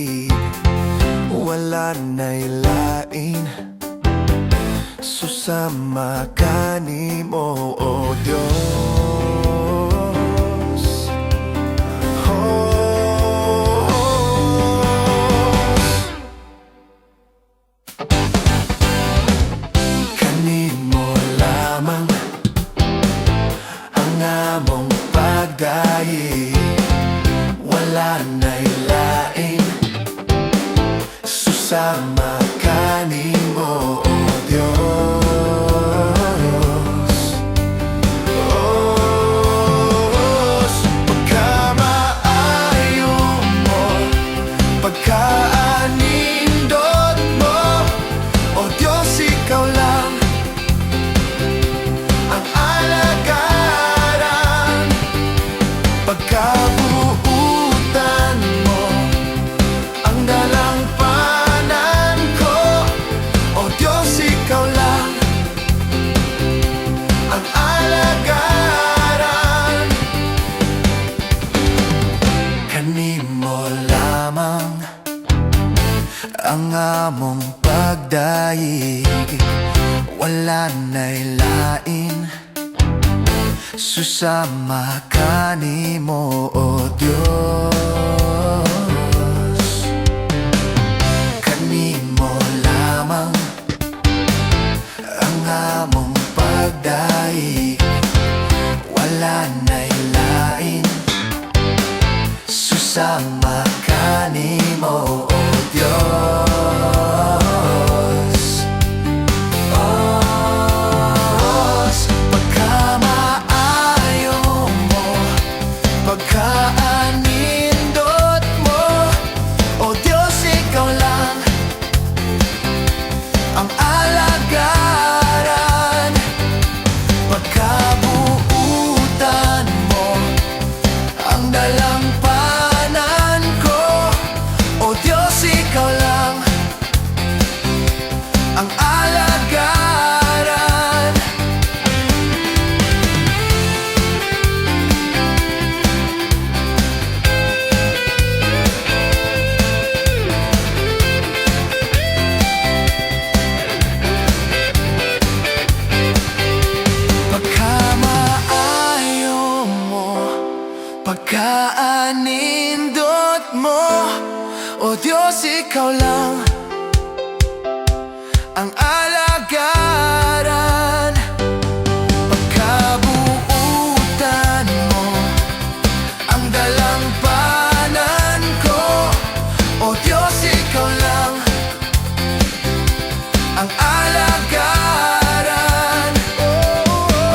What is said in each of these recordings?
pagdayig, wala na'y lain, susama Kanimo, O Dios. Kanimo lamang ang among pagdayig, wala na'y lain, susama Kanimo, O Dios. Pagkamaayo mo, pagkaanindot mo, O Diyos, Ikaw lang ang alagaran. Pagkabuutan mo ang dalangpanan ko, O Diyos, Ikaw lang ang alagaran. Kanimo lamang ang among pagdayig, wala na'y lain, susama Kanimo, O Diyos. Kanimo lamang ang among pagdayig, wala na'y lain, susama Kanimo, O Diyos. Pagkamaayo mo, pagkaanindot mo, O Diyos, Ikaw lang ang alagaran. Pagkabuutan mo ang dalangpanan ko, O Diyos, Ikaw lang ang alagaran. Pagkamaayo mo, pagkaanindot mo, O Diyos, Ikaw lang ang alagaran. Pagkabuutan mo ang dalangpanan ko, O Diyos, Ikaw lang ang alagaran.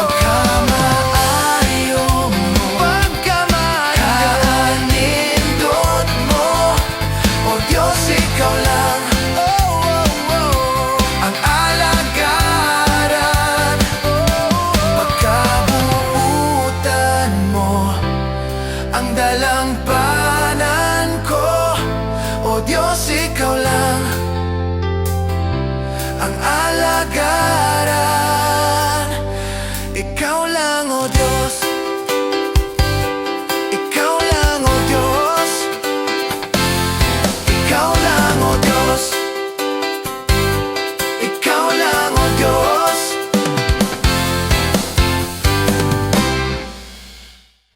Pagkamaayo mo, pagkaanindot mo, O Diyos, Ikaw lang ang alagaran. Pagkabuutan mo ang dalangpanan ko, O Diyos, Ikaw lang ang alagaran.